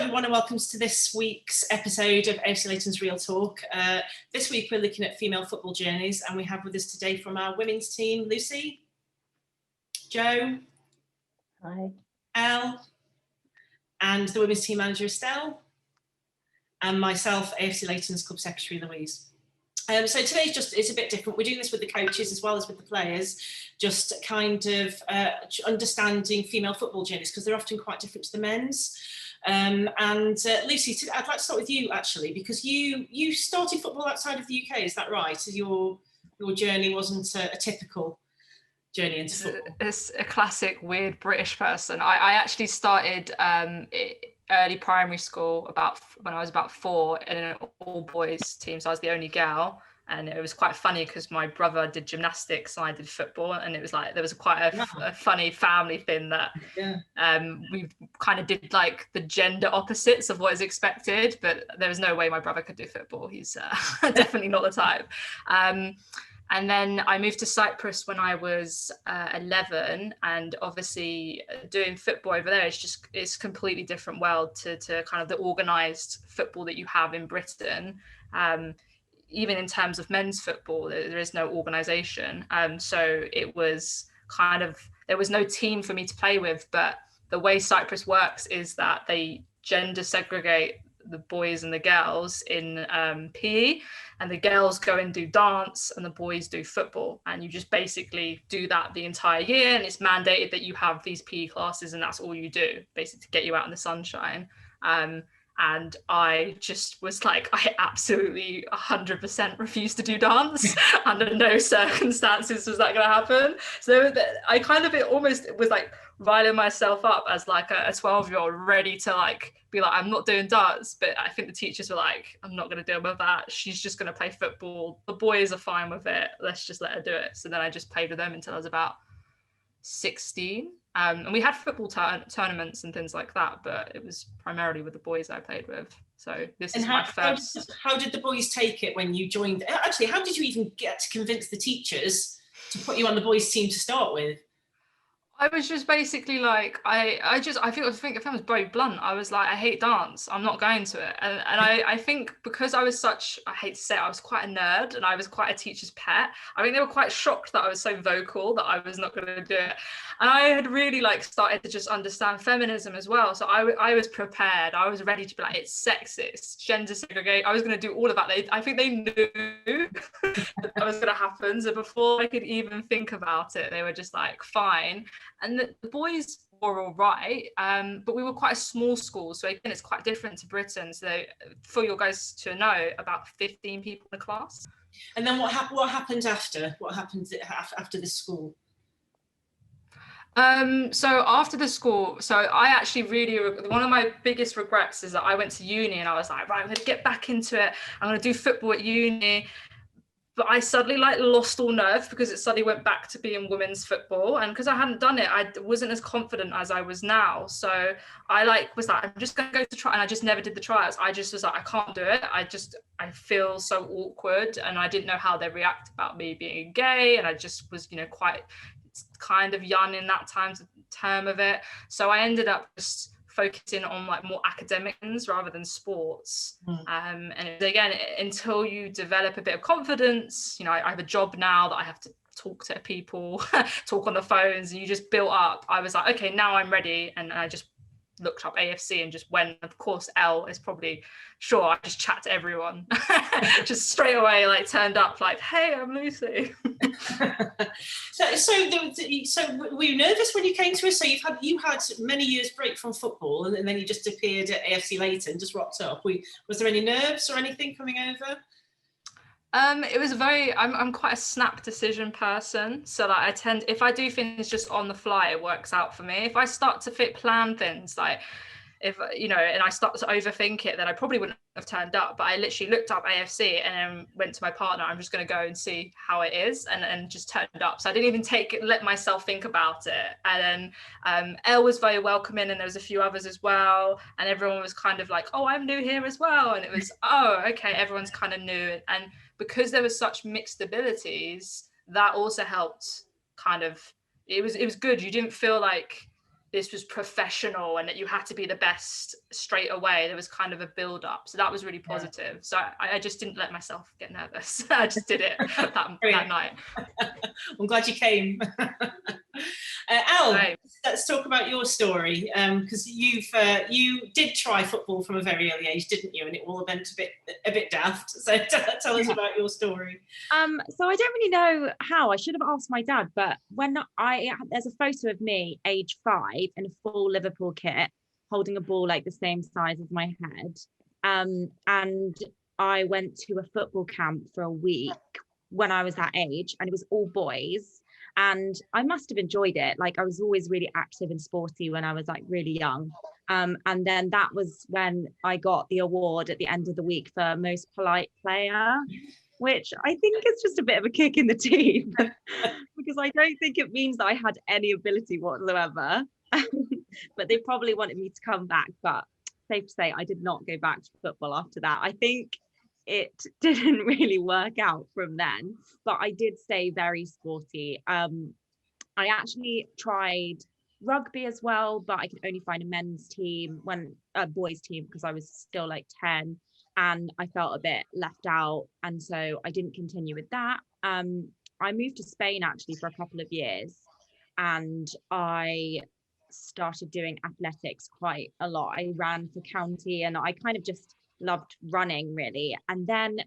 everyone, and welcome to this week's episode of AFC Leyton's RealTalk. This week we're looking at female football journeys, and we have with us today from our women's team, Lucy, Jo, hi, Elle, and the women's team manager, Estelle, and myself, AFC Leyton's club secretary, Louise. So today's it's a bit different. We're doing this with the coaches as well as with the players, just kind of understanding female football journeys, because they're often quite different to the men's. Lucy, I'd like to start with you actually, because you started football outside of the UK, is that right? So your journey wasn't a typical journey into football. It's a classic weird British person. I actually started early primary school when I was about 4 in an all boys team, so I was the only girl, and it was quite funny because my brother did gymnastics and I did football, and it was like there was quite a funny family thing that we kind of did like the gender opposites of what is expected, but there was no way my brother could do football. He's definitely not the type. And then I moved to Cyprus when I was 11, and obviously doing football over there it's completely different world to kind of the organised football that you have in Britain. Even in terms of men's football, there is no organisation. So it was kind of, there was no team for me to play with, but the way Cyprus works is that they gender segregate the boys and the girls in PE, and the girls go and do dance and the boys do football, and you just basically do that the entire year, and it's mandated that you have these PE classes and that's all you do, basically to get you out in the sunshine. And I just was like, I absolutely 100% refused to do dance. Under no circumstances was that going to happen. So I kind of, it almost was like riling myself up as like a 12-year-old ready to like be like, I'm not doing dance. But I think the teachers were like, I'm not going to deal with that. She's just going to play football. The boys are fine with it. Let's just let her do it. So then I just played with them until I was about 16. And we had football tournaments and things like that, but it was primarily with the boys I played with. So this is my first. How did the boys take it when you joined? Actually, how did you even get to convince the teachers to put you on the boys' team to start with? I was just basically like, I think if I was very blunt, I was like, I hate dance. I'm not going to it. And I think because I was such, I hate to say it, I was quite a nerd and I was quite a teacher's pet. I think they were quite shocked that I was so vocal that I was not going to do it. And I had really like started to just understand feminism as well. So I was prepared. I was ready to be like, it's sexist, gender segregate. I was going to do all of that. I think they knew that was going to happen. So before I could even think about it, they were just like, fine. And the boys were all right, but we were quite a small school. So again, it's quite different to Britain. So for you guys to know, about 15 people in the class. And then what happened after? What happened after the school? So after the school, so I actually really, one of my biggest regrets is that I went to uni and I was like, right, I'm going to get back into it. I'm going to do football at uni. But I suddenly like lost all nerve because it suddenly went back to being women's football. And because I hadn't done it, I wasn't as confident as I was now. So I was like, I'm just going to go to try. And I just never did the trials. I just was like, I can't do it. I feel so awkward. And I didn't know how they react about me being gay. And I just was, quite kind of young in that term of it. So I ended up just focusing on like more academic things rather than sports. And again, until you develop a bit of confidence, I have a job now that I have to talk to people, talk on the phones, and you just built up. I was like, okay, now I'm ready. And I just looked up AFC and just went. Of course, Elle is probably sure. I just chat to everyone, just straight away, like turned up, like, hey, I'm Lucy. So were you nervous when you came to us? So you had many years break from football, and then you just appeared at AFC Leyton, just rocked up. Was there any nerves or anything coming over? It was I'm quite a snap decision person. So like if I do things just on the fly, it works out for me. If I start to plan things, like if, and I start to overthink it, then I probably wouldn't have turned up. But I literally looked up AFC and then went to my partner, I'm just going to go and see how it is, and just turned up. So I didn't even let myself think about it. And then Elle was very welcoming, and there was a few others as well. And everyone was kind of like, oh, I'm new here as well. And it was, oh, okay, everyone's kind of new. And because there was such mixed abilities, that also helped kind of, it was good. You didn't feel like this was professional and that you had to be the best straight away. There was kind of a build up. So that was really positive. So I just didn't let myself get nervous. I just did it that night. I'm glad you came. Al, let's talk about your story, because you did try football from a very early age, didn't you? And it all went a bit daft. So tell us about your story. So I don't really know how. I should have asked my dad, but when there's a photo of me, age 5, in a full Liverpool kit, holding a ball like the same size as my head. And I went to a football camp for a week when I was that age, and it was all boys. And I must have enjoyed it. Like, I was always really active and sporty when I was like really young. And then that was when I got the award at the end of the week for most polite player, which I think is just a bit of a kick in the teeth because I don't think it means that I had any ability whatsoever. But they probably wanted me to come back. But safe to say, I did not go back to football after that. I think it didn't really work out from then, but I did stay very sporty. I actually tried rugby as well, but I could only find a men's team, a boys team, because I was still like 10 and I felt a bit left out, and so I didn't continue with that. I moved to Spain actually for a couple of years, and I started doing athletics quite a lot. I ran for county and I kind of just loved running really, and then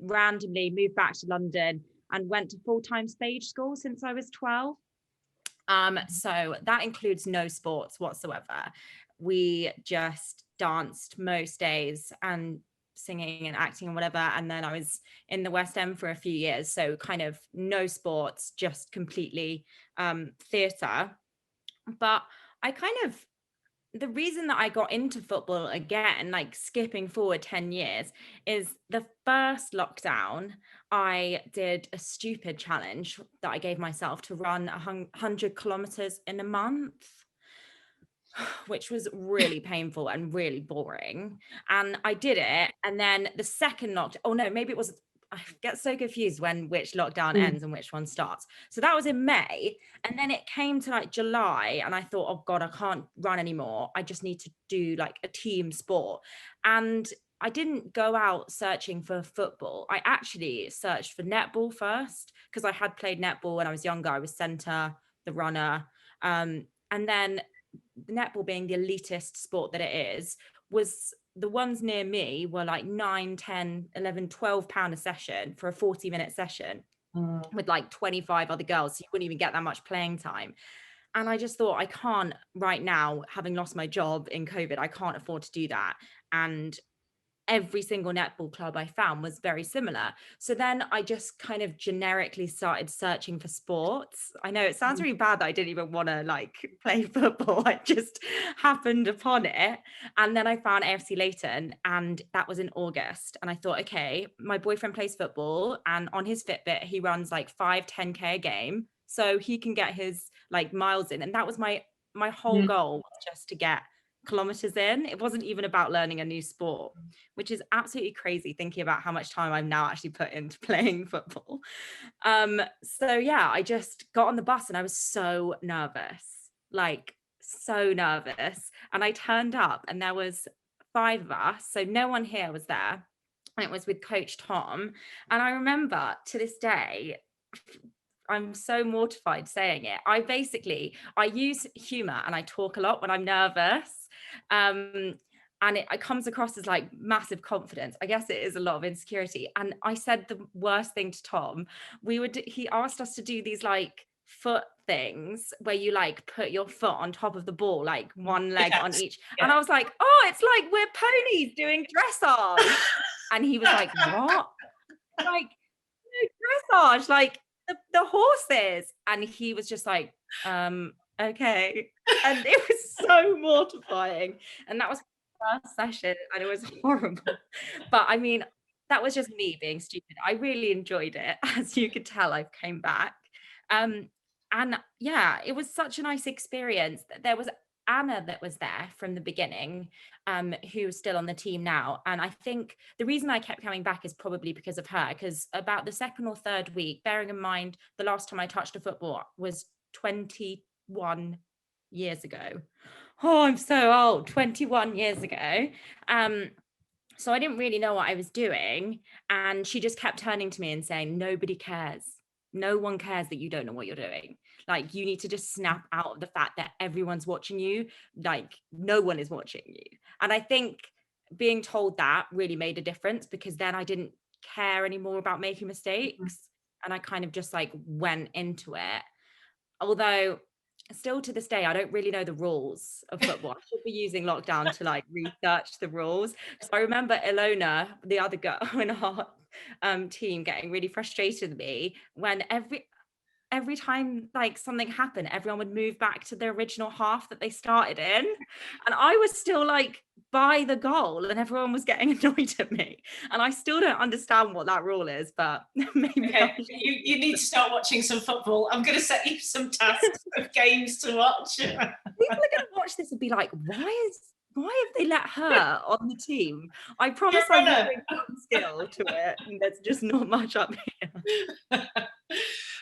randomly moved back to London and went to full-time stage school since I was 12. So that includes no sports whatsoever. We just danced most days and singing and acting and whatever, and then I was in the West End for a few years, so kind of no sports, just completely theatre. But the reason that I got into football again, like skipping forward 10 years, is the first lockdown, I did a stupid challenge that I gave myself to run 100 kilometers in a month, which was really painful and really boring. And I did it. And then the second I get so confused which lockdown ends and which one starts. So that was in May. And then it came to like July and I thought, oh God, I can't run anymore. I just need to do like a team sport. And I didn't go out searching for football. I actually searched for netball first because I had played netball when I was younger. I was centre, the runner. And then netball, being the elitist sport that it is, was the ones near me were like 9, 10, 11, 12 pound a session for a 40-minute session with like 25 other girls. So you wouldn't even get that much playing time. And I just thought, I can't right now, having lost my job in COVID, I can't afford to do that. And every single netball club I found was very similar. So then I just kind of generically started searching for sports. I know it sounds really bad that I didn't even want to like play football. I just happened upon it. And then I found AFC Leyton, and that was in August. And I thought, okay, my boyfriend plays football, and on his Fitbit, he runs like 5-10K a game. So he can get his like miles in. And that was my whole goal, was just to get kilometers in. It wasn't even about learning a new sport, which is absolutely crazy thinking about how much time I've now actually put into playing football. So yeah, I just got on the bus and I was so nervous, like so nervous. And I turned up and there was 5 of us, so no one here was there. And it was with Coach Tom. And I remember to this day, I'm so mortified saying it. I use humor and I talk a lot when I'm nervous. And it comes across as like massive confidence. I guess it is a lot of insecurity. And I said the worst thing to Tom. He asked us to do these like foot things where you like put your foot on top of the ball, like one leg on each. Yeah. And I was like, oh, it's like we're ponies doing dressage. And he was like, what? Like, dressage, like the horses. And he was just like, okay. And it was so mortifying. And that was the first session and it was horrible. But I mean, that was just me being stupid. I really enjoyed it. As you could tell, I came back. And yeah, it was such a nice experience. There was Anna that was there from the beginning, who's still on the team now. And I think the reason I kept coming back is probably because of her, because about the 2nd or 3rd week, bearing in mind the last time I touched a football was 21 years ago. Oh, I'm so old, 21 years ago. So I didn't really know what I was doing. And she just kept turning to me and saying, nobody cares. No one cares that you don't know what you're doing. Like, you need to just snap out of the fact that everyone's watching you. Like, no one is watching you. And I think being told that really made a difference, because then I didn't care anymore about making mistakes. And I kind of just like went into it. Although still to this day, I don't really know the rules of football. I should be using lockdown to like research the rules. So I remember Ilona, the other girl in our team, getting really frustrated with me when every time like something happened, everyone would move back to the original half that they started in, and I was still like by the goal, and everyone was getting annoyed at me, and I still don't understand what that rule is, but maybe you need to start watching some football. I'm going to set you some tasks of games to watch. People are going to watch this and be like, why have they let her on the team? I promise I will bring some skill to it, and there's just not much up here.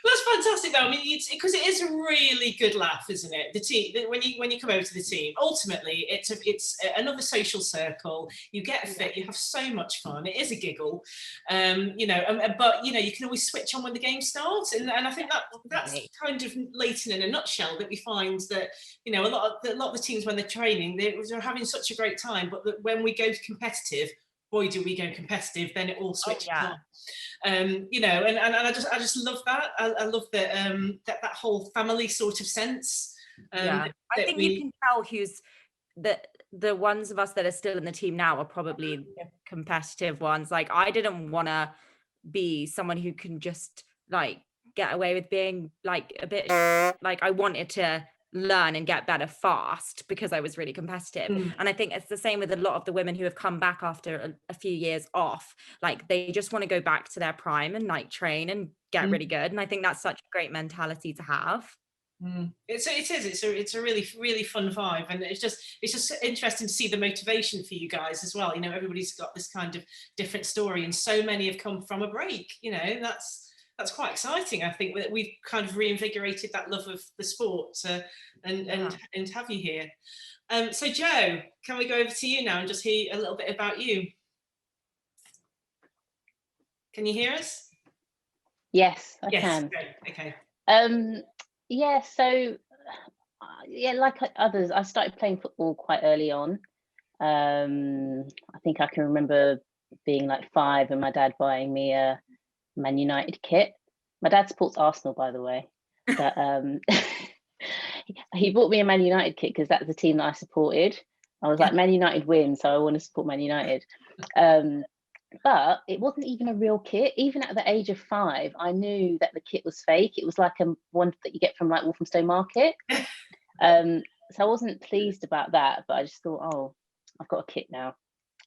That's fantastic though. I mean, it's because it is a really good laugh, isn't it? The team, when you come over to the team, ultimately it's another social circle. You get fit, you have so much fun. It is a giggle, you know. But you know, you can always switch on when the game starts, and I think that's kind of Leyton in a nutshell. That we find that, you know, a lot of the teams, when they're training, they're having such a great time, but that when we go competitive, boy, do we go competitive, then it all switches on. You know, and I just love that. I love that that whole family sort of sense. I think you can tell who's the ones of us that are still in the team now are probably the competitive ones. Like, I didn't want to be someone who can just like get away with being like a bit like, I wanted to learn and get better fast because I was really competitive. And I think it's the same with a lot of the women who have come back after a few years off. Like, they just want to go back to their prime and like train and get really good. And I think that's such a great mentality to have. It's a really fun vibe, and it's just interesting to see the motivation for you guys as well. You know, everybody's got this kind of different story, and so many have come from a break. You know, that's quite exciting. I think that we've kind of reinvigorated that love of the sport, and have you here. So Jo, can we go over to you now and just hear a little bit about you? Can you hear us? Yes, I can. Okay. Yeah, so like others, I started playing football quite early on. I think I can remember being like 5 and my dad buying me a Man United kit. My dad supports Arsenal, by the way, but he bought me a Man United kit because that's the team that I supported. I was like, Man United win, so I want to support Man United. But it wasn't even a real kit. Even at the age of 5, I knew that the kit was fake. It was like one that you get from like Walthamstow Market. So I wasn't pleased about that, but I just thought, oh, I've got a kit now.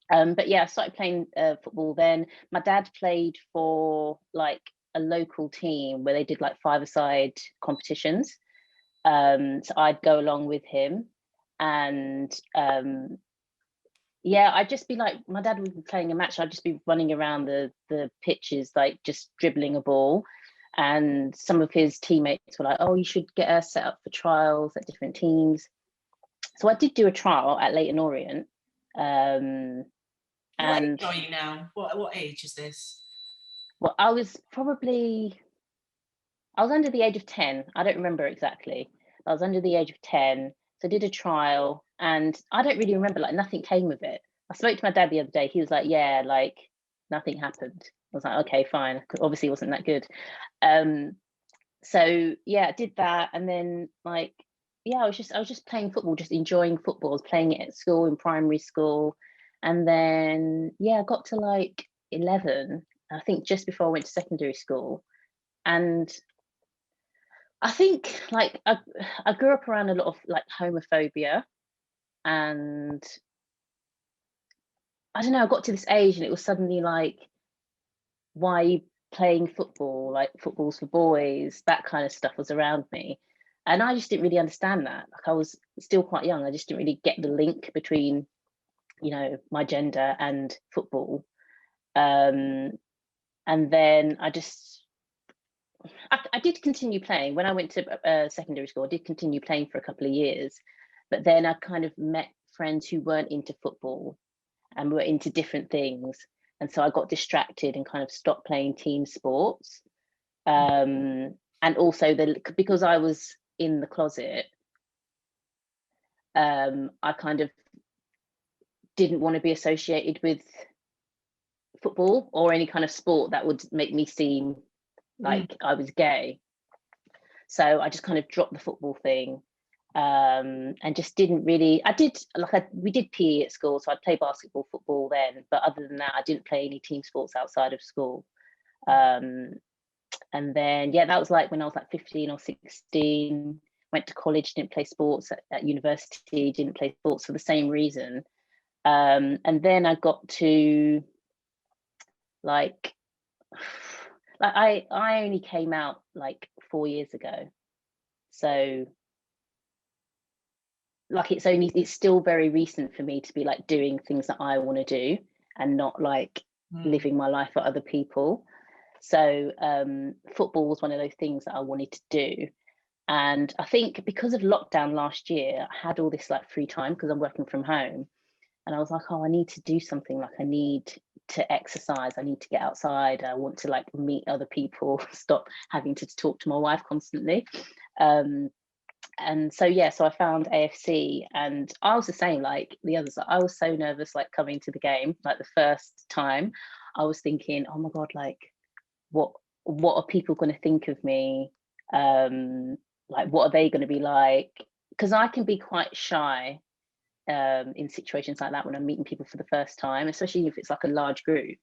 But yeah, I started playing football then. My dad played for like a local team where they did like 5-a-side competitions. So I'd go along with him, and yeah, I'd just be like, my dad would be playing a match, I'd just be running around the pitches, like just dribbling a ball. And some of his teammates were like, oh, you should get us set up for trials at different teams. So I did do a trial at Leyton Orient. And what age are you now? What age is this? Well, I was under the age of 10. I don't remember exactly. I was under the age of 10. So I did a trial, and I don't really remember, like nothing came of it. I spoke to my dad the other day. He was like, yeah, like nothing happened. I was like, okay, fine. Obviously it wasn't that good. So yeah, I did that. And then like, yeah, I was just playing football, just enjoying football. I was playing it at school, in primary school. And then, yeah, I got to like 11, I think just before I went to secondary school. And I think like I grew up around a lot of like homophobia, and I don't know, I got to this age and it was suddenly like, why are you playing football? Like, football's for boys, that kind of stuff was around me. And I just didn't really understand that. Like, I was still quite young. I just didn't really get the link between, you know, my gender and football. And then I did continue playing when I went to secondary school. I did continue playing for a couple of years, but then I kind of met friends who weren't into football and were into different things, and so I got distracted and kind of stopped playing team sports. And also because I was in the closet, I kind of didn't want to be associated with football or any kind of sport that would make me seem like I was gay. So I just kind of dropped the football thing, and just didn't really. We did PE at school, so I'd play basketball, football then, but other than that, I didn't play any team sports outside of school. And then that was like when I was like 15 or 16. Went to college, didn't play sports. At university, didn't play sports for the same reason. And then I got to like I only came out like 4 years ago, so like it's still very recent for me to be like doing things that I want to do and not like living my life for other people. So football was one of those things that I wanted to do, and I think because of lockdown last year, I had all this like free time because I'm working from home, and I was like, oh, I need to do something. Like I need to exercise, I need to get outside, I want to like meet other people, stop having to talk to my wife constantly. And so so I found AFC, and I was the same like the others. I was so nervous like coming to the game. Like the first time I was thinking, oh my god, like what are people going to think of me? Like what are they going to be like? Because I can be quite shy in situations like that when I'm meeting people for the first time, especially if it's like a large group.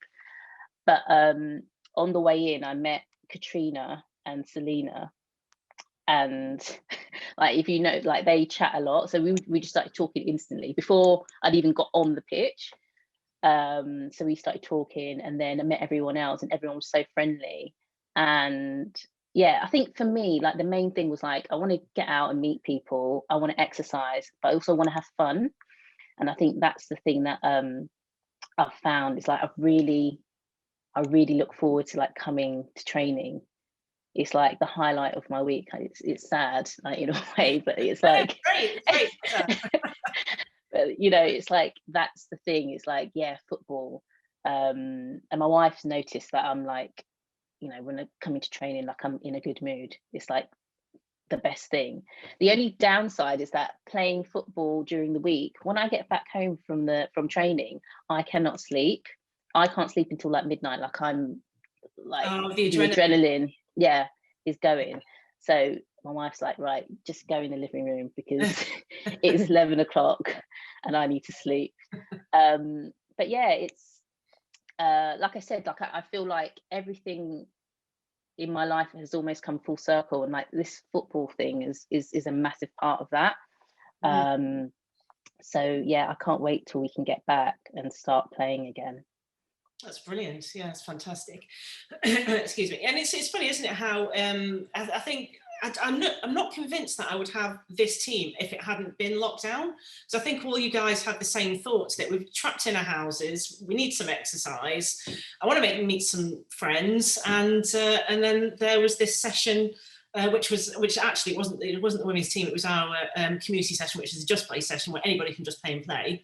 But on the way in, I met Katrina and Selena, and like if you know, like they chat a lot, so we just started talking instantly before I'd even got on the pitch. So we started talking, and then I met everyone else, and everyone was so friendly. And I think for me, like the main thing was like I want to get out and meet people, I want to exercise, but I also want to have fun. And I think that's the thing that I've found is like I really look forward to like coming to training. It's like the highlight of my week. It's sad like in a way, but it's like great. but you know, it's like that's the thing. It's like football. And my wife's noticed that I'm like, you know, when I'm coming to training, like I'm in a good mood. It's like the best thing. The only downside is that playing football during the week, when I get back home from training, I cannot sleep. I can't sleep until like midnight. Like I'm like the adrenaline is going. So my wife's like, right, just go in the living room because it's 11 o'clock and I need to sleep. But it's like I said, like I feel like everything in my life has almost come full circle, and like this football thing is a massive part of that. So I can't wait till we can get back and start playing again. That's brilliant. Yeah, it's fantastic. Excuse me. And it's funny, isn't it, how I think I'm not convinced that I would have this team if it hadn't been locked down. So I think all you guys had the same thoughts, that we're trapped in our houses, we need some exercise, I want to meet some friends, and then there was this session which actually wasn't the women's team, it was our community session, which is a just play session where anybody can just play and play.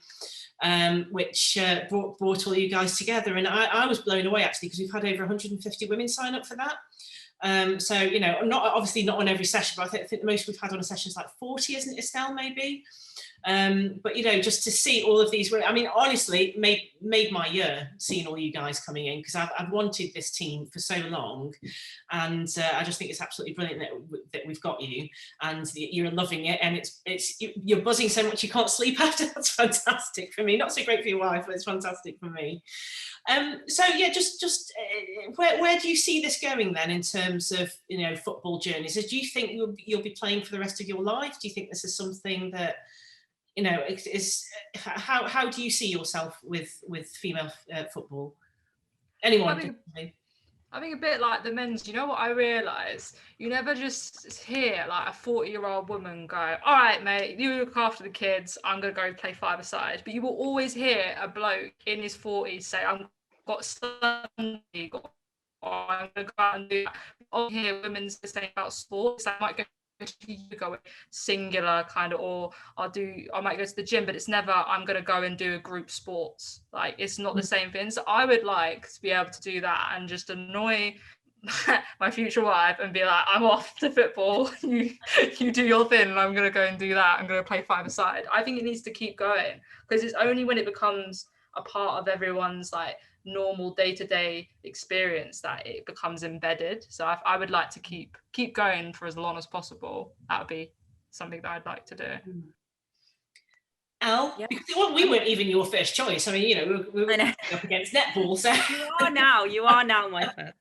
Which brought all you guys together, and I was blown away actually, because we've had over 150 women sign up for that. So you know, not on every session, but I think the most we've had on a session is like 40, isn't it, Estelle, maybe? But you know, just to see all of these women, I mean, honestly, made my year seeing all you guys coming in, because I've wanted this team for so long, and I just think it's absolutely brilliant that we've got you, and you're loving it, and you're buzzing so much you can't sleep after. That's fantastic for me. Not so great for your wife, but it's fantastic for me. So just where do you see this going then in terms of, you know, football journeys? Do you think you'll be playing for the rest of your life? Do you think this is something that, you know, is how do you see yourself with female football? Anyone? I think a bit like the men's, you know what I realise? You never just hear like a 40-year-old woman go, all right, mate, you look after the kids, I'm going to go play five-a-side. But you will always hear a bloke in his 40s say, I've got Sunday, or I'm going to go out and do that. hear women's saying about sports, I might go to yoga singular kind of, or I might go to the gym, but it's never I'm going to go and do a group sports. Like, it's not the same thing. So I would like to be able to do that and just annoy my future wife and be like, I'm off to football, you do your thing and I'm going to go and do that. I'm going to play five-a-side. I think it needs to keep going, because it's only when it becomes a part of everyone's like normal day-to-day experience that it becomes embedded. So I would like to keep going for as long as possible. That would be something that I'd like to do. Al, Yeah. because we weren't even your first choice. I mean, you know, we were up against netball, so You are now my first.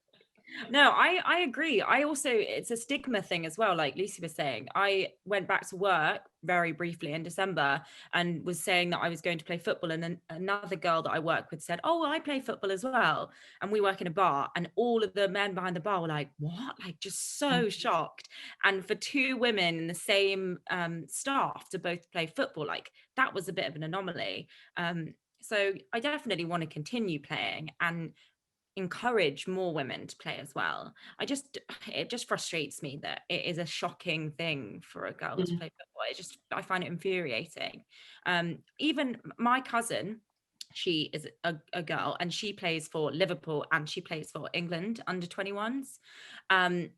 No, I agree. I also, it's a stigma thing as well. Like Lucy was saying, I went back to work very briefly in December and was saying that I was going to play football. And then another girl that I work with said, oh, I play football as well. And we work in a bar, and all of the men behind the bar were like, what? Like, just so shocked. And for two women in the same staff to both play football, like, that was a bit of an anomaly. So I definitely want to continue playing and encourage more women to play as well. It just frustrates me that it is a shocking thing for a girl to play football. I find it infuriating. Even my cousin, she is a girl, and she plays for Liverpool and she plays for England under 21s. And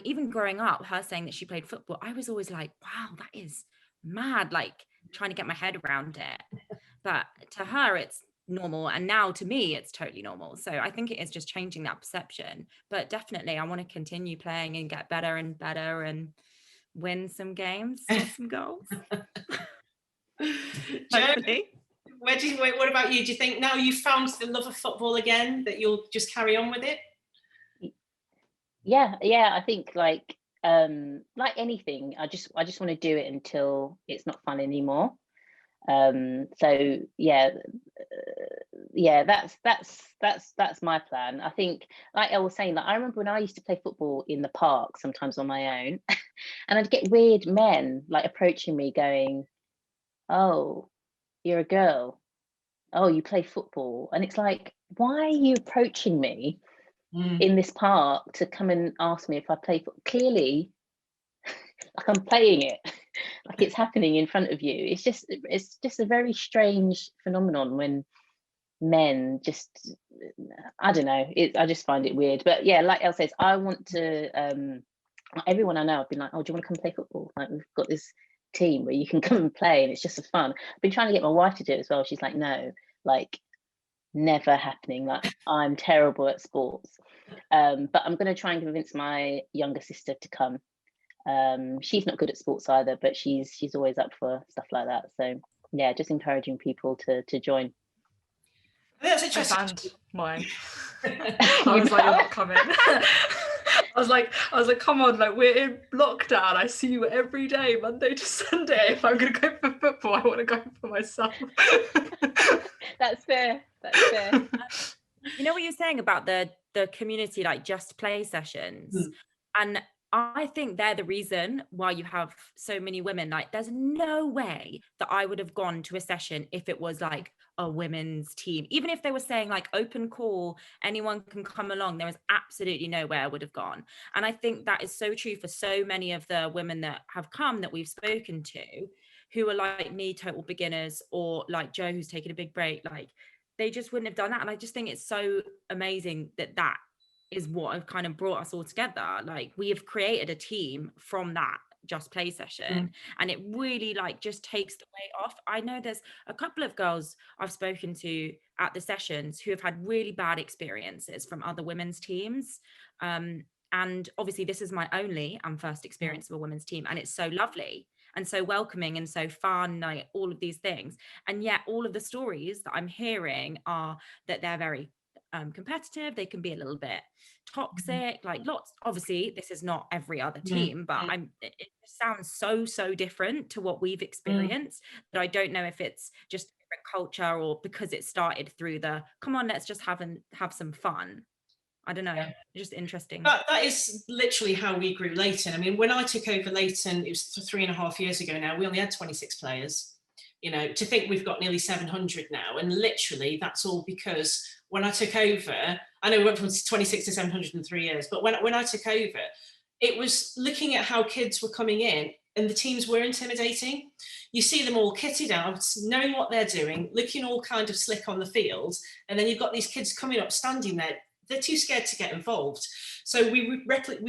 even growing up, her saying that she played football, I was always like, wow, that is mad, like trying to get my head around it. But to her, it's normal, and now to me it's totally normal. So I think it is just changing that perception. But definitely I want to continue playing and get better and better and win some games, score some goals. Hopefully. What about you? Do you think now you've found the love of football again that you'll just carry on with it? Yeah, I think like anything, I just want to do it until it's not fun anymore. So that's my plan. I think, like I was saying, like I remember when I used to play football in the park sometimes on my own, and I'd get weird men like approaching me going, oh, you're a girl, oh, you play football. And it's like, why are you approaching me in this park to come and ask me if I play football? Clearly like I'm playing it, like it's happening in front of you. It's just a very strange phenomenon when men just, I don't know, I just find it weird. But yeah, like Elle says, I want to, everyone I know, I've been like, oh, do you want to come play football? Like, we've got this team where you can come and play and it's just for fun. I've been trying to get my wife to do it as well. She's like, no, like never happening. Like, I'm terrible at sports. But I'm going to try and convince my younger sister to come. She's not good at sports either, but she's always up for stuff like that. So yeah, just encouraging people to join. That's interesting. I found mine. I was like, you're not coming. I was like, come on, like we're in lockdown. I see you every day, Monday to Sunday. If I'm gonna go for football, I want to go for myself. That's fair. You know what you're saying about the community, like just play sessions, and I think they're the reason why you have so many women. Like, there's no way that I would have gone to a session if it was like a women's team. Even if they were saying like open call, anyone can come along, there was absolutely no way I would have gone. And I think that is so true for so many of the women that have come that we've spoken to, who are like me, total beginners, or like Jo, who's taken a big break. Like, they just wouldn't have done that. And I just think it's so amazing that is what have kind of brought us all together. Like, we have created a team from that just play session, and it really like just takes the weight off. I know there's a couple of girls I've spoken to at the sessions who have had really bad experiences from other women's teams, and obviously this is my only and first experience of a women's team, and it's so lovely and so welcoming and so fun, like all of these things. And yet all of the stories that I'm hearing are that they're very competitive, they can be a little bit toxic, like lots. Obviously this is not every other team, but it sounds so different to what we've experienced, that I don't know if it's just a different culture or because it started through the come on, let's just have some fun. I don't know, just interesting. That is literally how we grew Leyton. I mean, when I took over Leyton, it was 3.5 years ago now, we only had 26 players. You know, to think we've got nearly 700 now, and literally that's all because when I took over, I know we went from 26 to 700 in 3 years, but when I took over, it was looking at how kids were coming in and the teams were intimidating. You see them all kitted out, knowing what they're doing, looking all kind of slick on the field, and then you've got these kids coming up, standing there, they're too scared to get involved. So we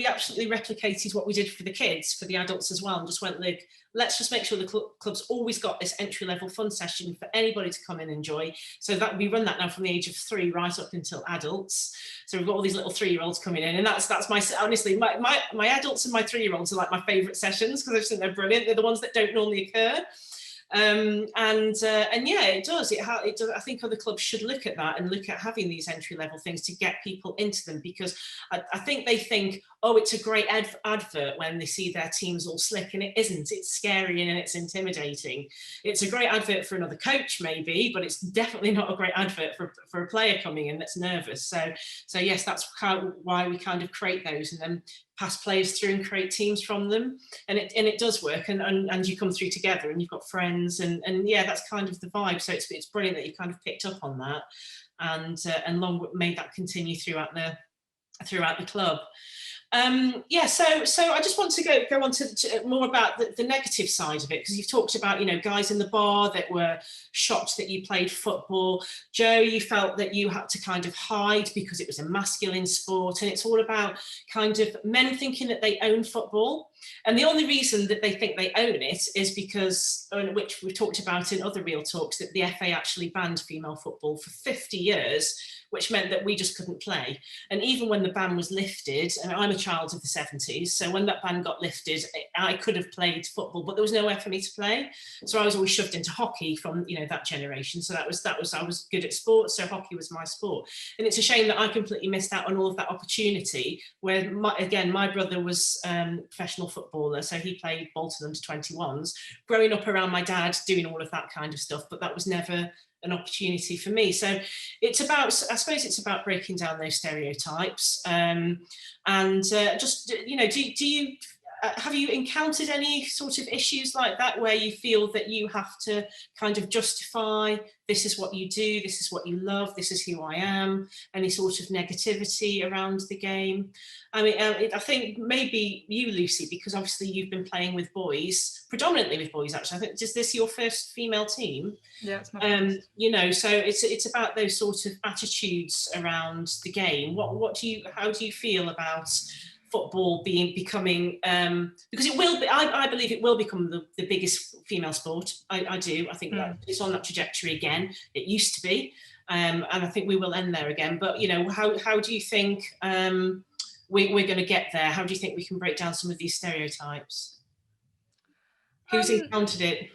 absolutely replicated what we did for the kids, for the adults as well, and just went, look, let's just make sure the club's always got this entry-level fun session for anybody to come and enjoy. So that we run that now from the age of 3 right up until adults. So we've got all these little 3-year-olds coming in, and that's my, honestly, my adults and my 3-year-olds are like my favourite sessions, because I just think they're brilliant. They're the ones that don't normally occur. And yeah, it does. I think other clubs should look at that and look at having these entry-level things to get people into them, because I think they think, oh, it's a great advert when they see their teams all slick, and it isn't. It's scary and it's intimidating. It's a great advert for another coach maybe, but it's definitely not a great advert for a player coming in that's nervous. So yes, that's why we kind of create those and then pass players through and create teams from them, and it does work, and you come through together and you've got friends, and yeah, that's kind of the vibe. So it's brilliant that you kind of picked up on that, and long made that continue throughout the club. Yeah, so I just want to go on to more about the negative side of it, because you've talked about, you know, guys in the bar that were shocked that you played football. Joe, you felt that you had to kind of hide because it was a masculine sport, and it's all about kind of men thinking that they own football. And the only reason that they think they own it is because, which we've talked about in other Real Talks, that the FA actually banned female football for 50 years, which meant that we just couldn't play. And even when the ban was lifted, and I'm a child of the 70s, so when that ban got lifted, I could have played football, but there was nowhere for me to play. So I was always shoved into hockey from, you know, that generation. So that was I was good at sports, so hockey was my sport. And it's a shame that I completely missed out on all of that opportunity, where my brother was professional footballer, so he played Bolton under 21s, growing up around my dad doing all of that kind of stuff, but that was never an opportunity for me. So it's about, I suppose it's about breaking down those stereotypes, and just, you know, do you have you encountered any sort of issues like that, where you feel that you have to kind of justify, this is what you do, this is what you love, this is who I am, any sort of negativity around the game? I mean, I think maybe you, Lucy, because obviously you've been playing with boys, predominantly with boys actually. I think, is this your first female team? Yeah, it's my first. You know, so it's about those sort of attitudes around the game. How do you feel about football becoming, because it will be, I believe it will become the biggest female sport. I do. I think that it's on that trajectory again. It used to be, and I think we will end there again. But, you know, how do you think we're going to get there? How do you think we can break down some of these stereotypes? Who's encountered it?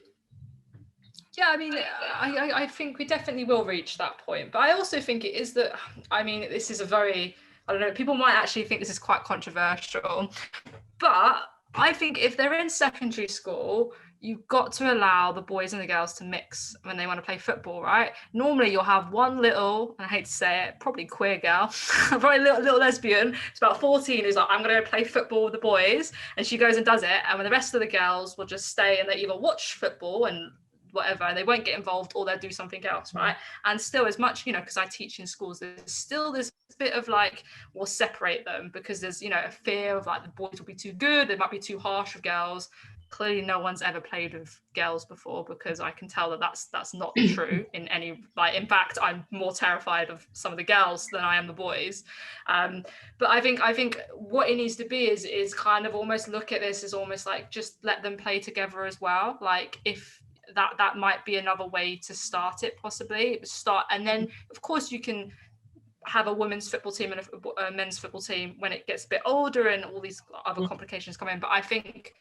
Yeah, I mean, I think we definitely will reach that point. But I also think it is that, I mean, this is a very, I don't know, people might actually think this is quite controversial, but I think if they're in secondary school, you've got to allow the boys and the girls to mix when they want to play football, right? Normally you'll have one little, and I hate to say it, probably queer girl, probably little lesbian, it's about 14, who's like, I'm going to play football with the boys, and she goes and does it, and when the rest of the girls will just stay and they either watch football and whatever, and they won't get involved, or they'll do something else, right? And still, as much, you know, because I teach in schools, there's still this bit of like, we'll separate them because there's, you know, a fear of like the boys will be too good, they might be too harsh with girls. Clearly no one's ever played with girls before, because I can tell that that's not true in any, like, in fact I'm more terrified of some of the girls than I am the boys. But I think what it needs to be is kind of almost look at this as almost like, just let them play together as well. Like, if that might be another way to start it, possibly and then of course you can have a women's football team and a men's football team when it gets a bit older and all these other complications come in. But I think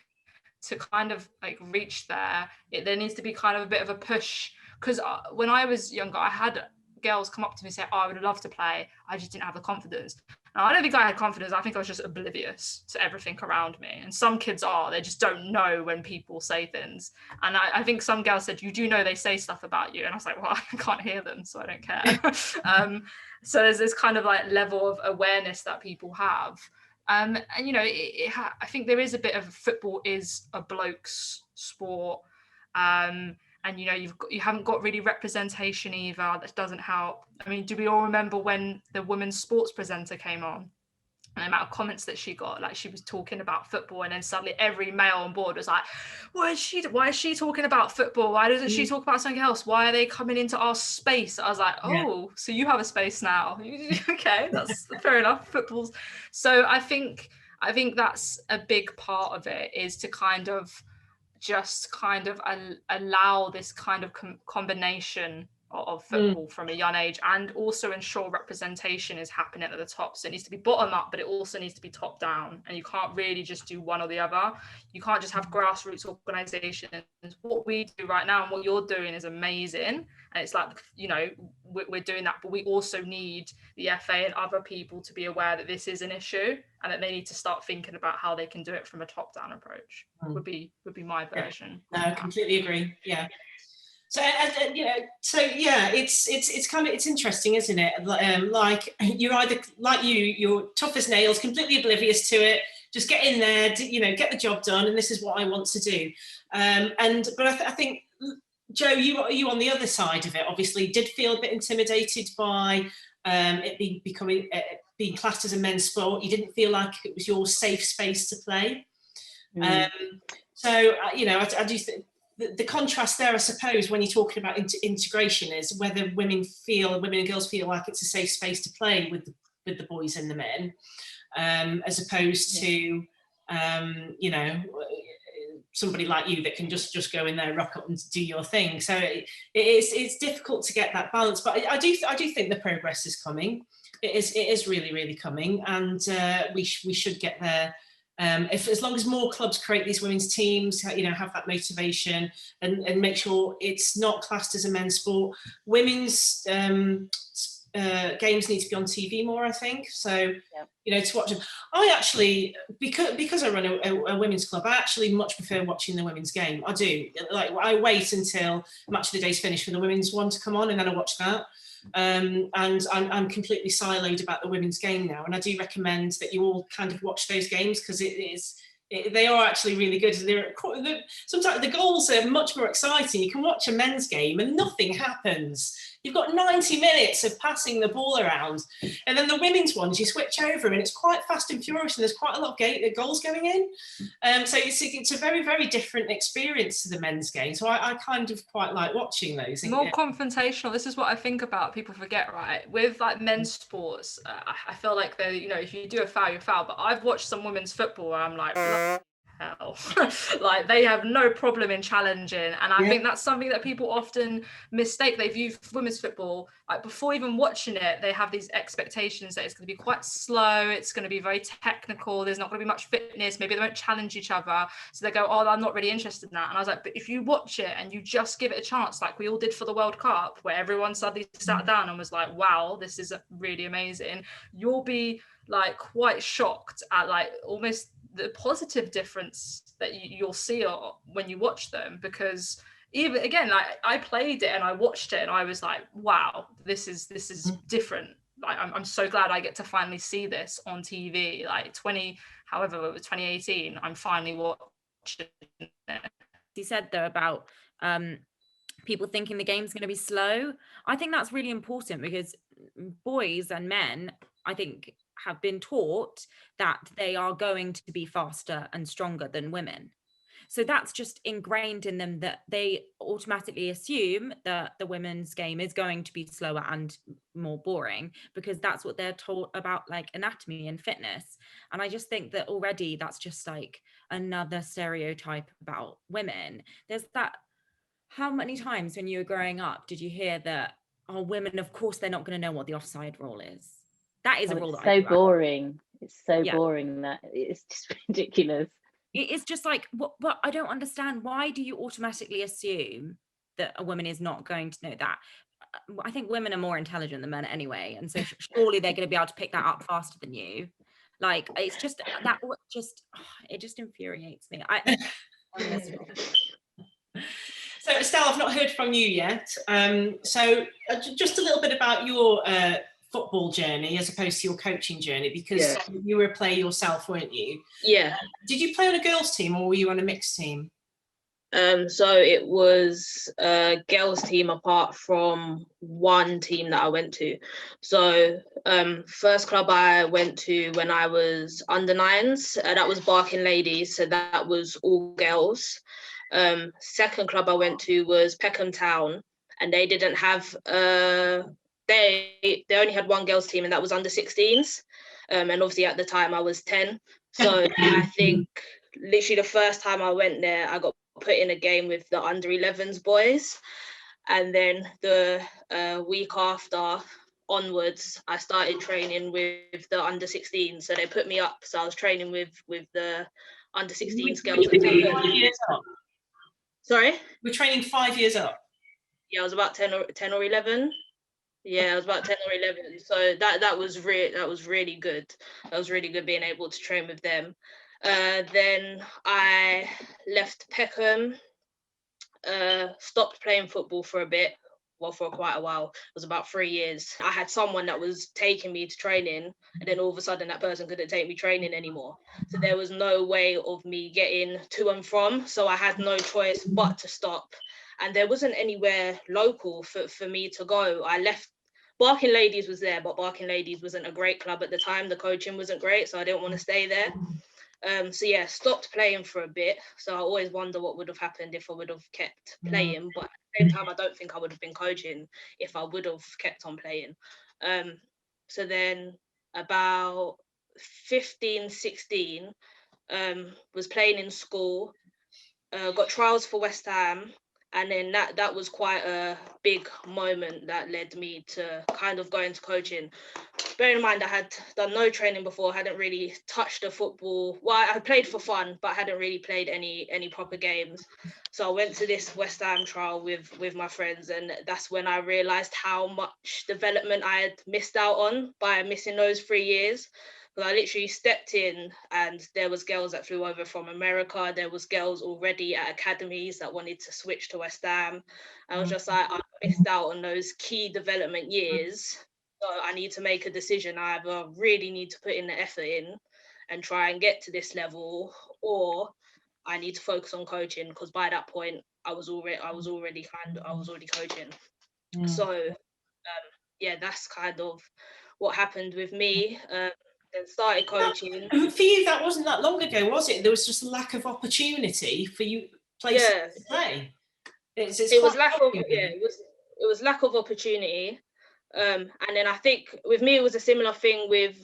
to kind of like reach there needs to be kind of a bit of a push, because when I was younger, I had girls come up to me and say, oh, I would love to play, I just didn't have the confidence. Now, I don't think I had confidence. I think I was just oblivious to everything around me. And some kids they just don't know when people say things. And I think some girls said, you do know they say stuff about you. And I was like, well, I can't hear them, so I don't care. So there's this kind of like level of awareness that people have. And, you know, I think there is a bit of football is a bloke's sport. And and you haven't got really representation either. That doesn't help. I mean, do we all remember when the women's sports presenter came on? And the amount of comments that she got, like she was talking about football, and then suddenly every male on board was like, why is she talking about football? Why doesn't she talk about something else? Why are they coming into our space? I was like, oh, so you have a space now. Okay, that's fair enough. Football's. So I think that's a big part of it, is to kind of allow this kind of combination of football from a young age, and also ensure representation is happening at the top. So it needs to be bottom up, but it also needs to be top down, and you can't really just do one or the other. You can't just have grassroots organizations. What we do right now and what you're doing is amazing, and it's like, we're doing that, but we also need the FA and other people to be aware that this is an issue, and that they need to start thinking about how they can do it from a top down approach. Would be my version. No, I completely agree. Yeah. So it's interesting, isn't it? Like you're either like you're tough as nails, completely oblivious to it, just get in there, get the job done, and this is what I want to do. But I think, Joe, you on the other side of it, obviously did feel a bit intimidated by it being classed as a men's sport. You didn't feel like it was your safe space to play. I do think the contrast there, I suppose, when you're talking about integration, is whether women and girls feel like it's a safe space to play with the boys and the men, as opposed to somebody like you that can just go in there, rock up and do your thing. So it's difficult to get that balance, but I do think the progress is coming. It is really, really coming, and we should get there. As long as more clubs create these women's teams, have that motivation, and make sure it's not classed as a men's sport. Women's games need to be on TV more, I think. So, to watch them. I actually, because I run a women's club, I actually much prefer watching the women's game. I do. Like, I wait until Match of the Day's finished for the women's one to come on, and then I watch that. And I'm completely siloed about the women's game now, and I do recommend that you all kind of watch those games, because they are actually really good. Sometimes the goals are much more exciting. You can watch a men's game and nothing happens. You've got 90 minutes of passing the ball around, and then the women's ones you switch over and it's quite fast and furious, and there's quite a lot of goals going in. So it's a very, very different experience to the men's game. So I kind of quite like watching those. More confrontational. This is what I think about. People forget, right? With like men's sports, I feel like they, if you do a foul, you foul. But I've watched some women's football where I'm like, hell, like they have no problem in challenging, and I think that's something that people often mistake. They view women's football, like, before even watching it, they have these expectations that it's going to be quite slow, it's going to be very technical, there's not going to be much fitness, maybe they won't challenge each other, so they go, oh, I'm not really interested in that. And I was like, but if you watch it and you just give it a chance, like we all did for the World Cup, where everyone suddenly sat down and was like, wow, this is really amazing, you'll be like quite shocked at like almost the positive difference that you'll see when you watch them. Because even again, like I played it and I watched it and I was like, wow, this is different. Like I'm so glad I get to finally see this on TV. Like 2018, I'm finally watching it. You said though about people thinking the game's going to be slow. I think that's really important, because boys and men, I think, have been taught that they are going to be faster and stronger than women. So that's just ingrained in them, that they automatically assume that the women's game is going to be slower and more boring, because that's what they're taught about, like anatomy and fitness. And I just think that already that's just like another stereotype about women. There's that, how many times when you were growing up did you hear that, oh, women, of course they're not going to know what the offside rule is? That is a rule. It's so boring. It's so boring that it's just ridiculous. It's just like, but I don't understand. Why do you automatically assume that a woman is not going to know that? I think women are more intelligent than men anyway, and so surely they're going to be able to pick that up faster than you. Like, it's just that it just infuriates me. So Estelle, I've not heard from you yet. So just a little bit about your football journey as opposed to your coaching journey, because you were a player yourself, weren't you? Yeah. Did you play on a girls' team or were you on a mixed team? So it was a girls team apart from one team that I went to. So first club I went to when I was under nines, that was Barking Ladies, so that was all girls. Second club I went to was Peckham Town, and they didn't have they only had one girls team, and that was under 16s. And obviously at the time I was 10. So I think literally the first time I went there, I got put in a game with the under 11s boys, and then the week after onwards I started training with the under 16s, so they put me up, so I was training with the under 16s girls. Sorry, we're training 5 years up. Yeah, I was about 10 or 11. Yeah, I was about 10 or 11. So that was really good. That was really good being able to train with them. Then I left Peckham, stopped playing football for a bit. Well, for quite a while. It was about 3 years. I had someone that was taking me to training, and then all of a sudden that person couldn't take me training anymore. So there was no way of me getting to and from. So I had no choice but to stop. And there wasn't anywhere local for me to go. I left. Barking Ladies was there, but Barking Ladies wasn't a great club at the time. The coaching wasn't great, so I didn't want to stay there. So yeah, stopped playing for a bit. So I always wonder what would have happened if I would have kept playing. But at the same time, I don't think I would have been coaching if I would have kept on playing. So then about 15, 16, was playing in school, got trials for West Ham. And then that was quite a big moment that led me to kind of go into coaching. Bear in mind, I had done no training before, hadn't really touched the football. Well, I played for fun, but hadn't really played any proper games. So I went to this West Ham trial with my friends, and that's when I realised how much development I had missed out on by missing those 3 years. I literally stepped in, and there was girls that flew over from America. There was girls already at academies that wanted to switch to West Ham. I was just like, I missed out on those key development years. So I need to make a decision. I either really need to put in the effort in and try and get to this level, or I need to focus on coaching, because by that point I was already coaching. So yeah, that's kind of what happened with me. Then started coaching. For you, that wasn't that long ago, was it? There was just a lack of opportunity for you places to play. It was lack of opportunity. And then I think with me it was a similar thing with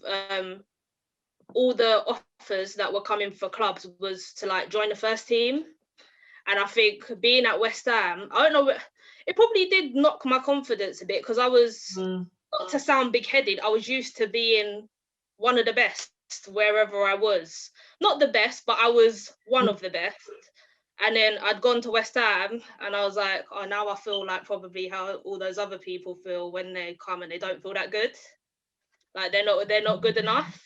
all the offers that were coming for clubs was to like join the first team. And I think being at West Ham, I don't know, it probably did knock my confidence a bit, because I was, not to sound big-headed, I was used to being one of the best wherever I was. Not the best, but I was one of the best. And then I'd gone to West Ham, and I was like, oh, now I feel like probably how all those other people feel when they come and they don't feel that good. Like they're not good enough.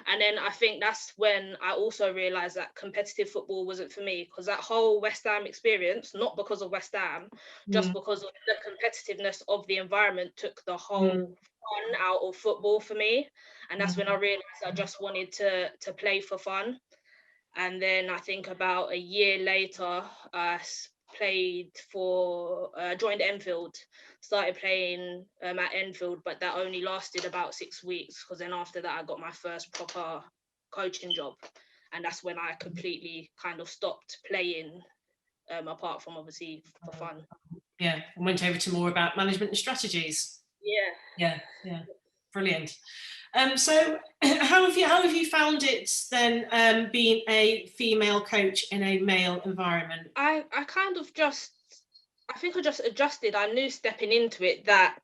And then I think that's when I also realised that competitive football wasn't for me, because that whole West Ham experience, not because of West Ham, just because of the competitiveness of the environment, took the whole fun out of football for me. And that's when I realised I just wanted to play for fun. And then I think about a year later, I joined Enfield, started playing at Enfield, but that only lasted about 6 weeks, because then after that I got my first proper coaching job, and that's when I completely kind of stopped playing, apart from obviously for fun. Yeah, and went over to more about management and strategies. Yeah, brilliant. So how have you found it then, being a female coach in a male environment? I think I just adjusted. I knew stepping into it that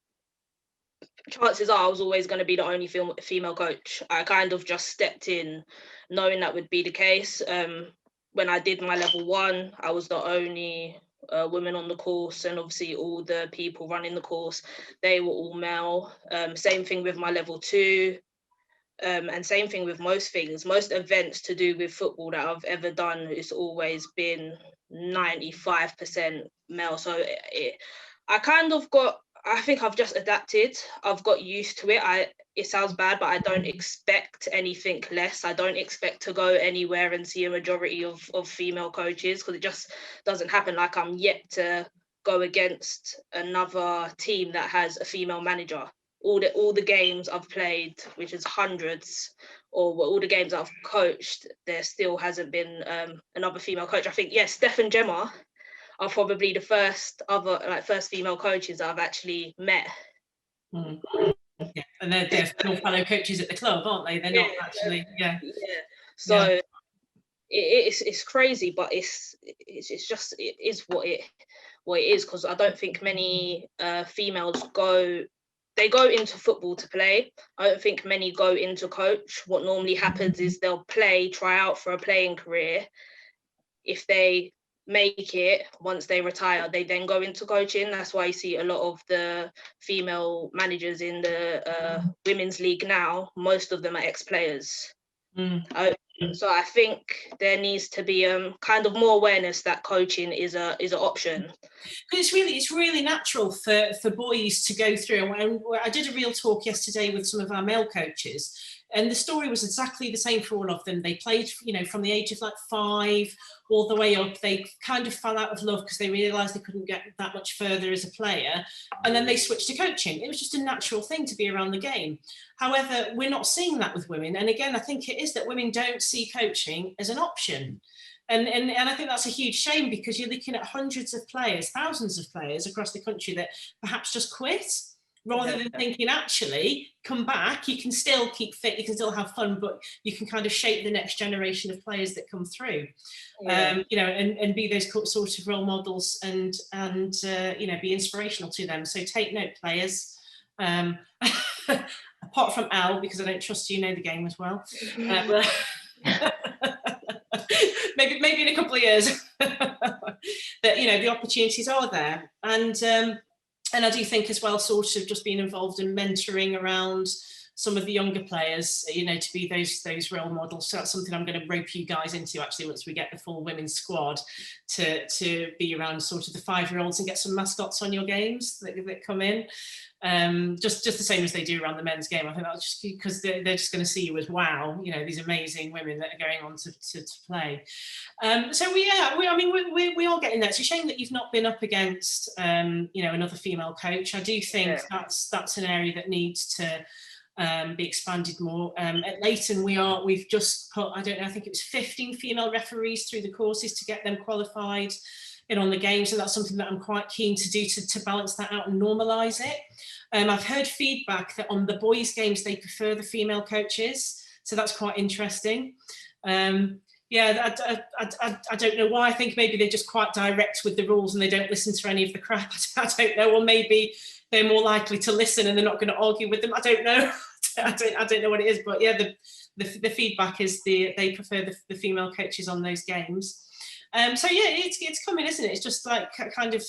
chances are I was always going to be the only female coach. I kind of just stepped in knowing that would be the case. When I did my level 1, I was the only woman on the course, and obviously all the people running the course, they were all male. Same thing with my level 2. And same thing with most events to do with football that I've ever done, it's always been 95% male. So I kind of got, I think I've just adapted. I've got used to it. It sounds bad, but I don't expect anything less. I don't expect to go anywhere and see a majority of female coaches, because it just doesn't happen. Like, I'm yet to go against another team that has a female manager. All the games I've played, which is hundreds, or all the games I've coached, there still hasn't been another female coach. I think, yes, Steph and Gemma are probably the first female coaches that I've actually met. Mm. Yeah, and they're fellow coaches at the club, aren't they? They're not actually, yeah. So it's crazy, but it's just, it is what it is, because I don't think many females go into football to play. I don't think many go into coach. What normally happens is they'll try out for a playing career. If they make it, once they retire, they then go into coaching. That's why you see a lot of the female managers in the women's league now. Most of them are ex-players. So I think there needs to be kind of more awareness that coaching is an option. It's really natural for boys to go through. And I did a real talk yesterday with some of our male coaches, and the story was exactly the same for all of them. They played, from the age of like 5 all the way up. They kind of fell out of love because they realised they couldn't get that much further as a player, and then they switched to coaching. It was just a natural thing to be around the game. However, we're not seeing that with women. And again, I think it is that women don't see coaching as an option. And I think that's a huge shame, because you're looking at hundreds of players, thousands of players across the country that perhaps just quit, rather than thinking, actually, come back, you can still keep fit, you can still have fun, but you can kind of shape the next generation of players that come through, and be those sort of role models, and be inspirational to them. So take note, players. Apart from Al, because I don't trust you know the game as well. Maybe in a couple of years, that the opportunities are there, and I do think as well, sort of just being involved in mentoring around some of the younger players, to be those role models. So that's something I'm going to rope you guys into, actually, once we get the full women's squad, to be around sort of the 5-year-olds and get some mascots on your games that come in. Just the same as they do around the men's game. I think that's just because they're just going to see you as, wow, these amazing women that are going on to play. So we are getting there. It's a shame that you've not been up against another female coach. I do think that's an area that needs to be expanded more. At Leyton, we've just put, I think it was 15 female referees through the courses to get them qualified in on the games, and that's something that I'm quite keen to do to balance that out and normalise it. I've heard feedback that on the boys' games they prefer the female coaches, so that's quite interesting. I don't know why. I think maybe they're just quite direct with the rules and they don't listen to any of the crap. I don't know, or maybe they're more likely to listen and they're not going to argue with them. I don't know. I don't know what it is, but yeah, the feedback is they prefer the female coaches on those games. So yeah, it's coming, isn't it? It's just like kind of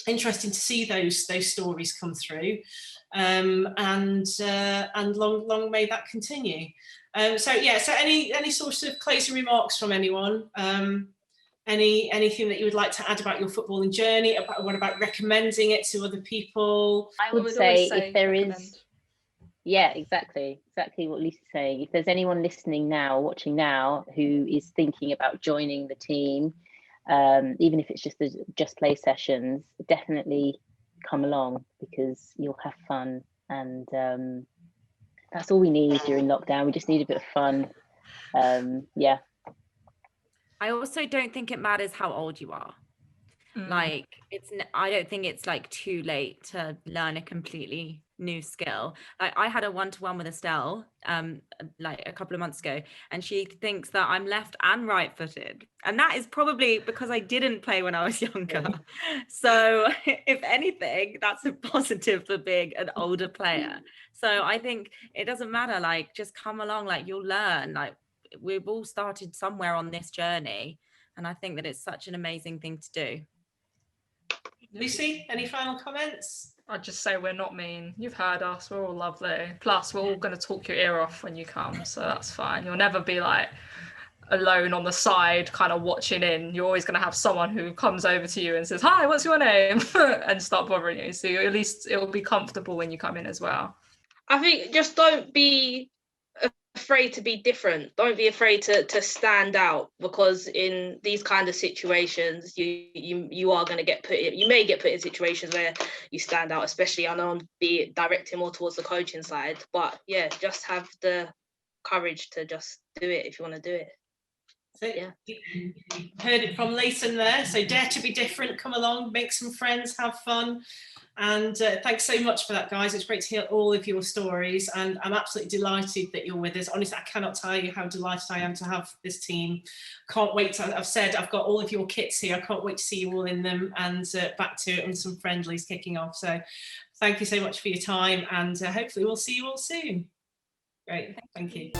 interesting to see those stories come through, and long may that continue. So any sort of closing remarks from anyone? Anything that you would like to add about your footballing journey? What about recommending it to other people? I would say if there is. Yeah, exactly what Lisa's saying. If there's anyone listening now, watching now, who is thinking about joining the team, even if it's just play sessions, definitely come along, because you'll have fun, and that's all we need during lockdown. We just need a bit of fun. I also don't think it matters how old you are. Like, I don't think it's like too late to learn a completely new skill. Like, I had a one-to-one with Estelle like a couple of months ago, and she thinks that I'm left and right-footed, and that is probably because I didn't play when I was younger. So if anything, that's a positive for being an older player. So I think it doesn't matter, like, just come along, like, you'll learn. Like, we've all started somewhere on this journey, and I think that it's such an amazing thing to do. Lucy, any final comments? I'd just say we're not mean. You've heard us. We're all lovely. Plus, we're all going to talk your ear off when you come, so that's fine. You'll never be like alone on the side kind of watching in. You're always going to have someone who comes over to you and says, hi, what's your name? and start bothering you. So at least it will be comfortable when you come in as well. I think just don't be afraid to be different. Don't be afraid to stand out, because in these kind of situations you are going to get put in, you may get put in situations where you stand out, especially I know I'm directing more towards the coaching side, but yeah, just have the courage to just do it if you want to do it. So yeah, you heard it from Leyton there. So dare to be different, come along, make some friends, have fun. And thanks so much for that, guys. It's great to hear all of your stories, and I'm absolutely delighted that you're with us. Honestly, I cannot tell you how delighted I am to have this team. Can't wait to, I've said I've got all of your kits here. I can't wait to see you all in them, and back to it and some friendlies kicking off. So thank you so much for your time, and hopefully we'll see you all soon. Great, thank you.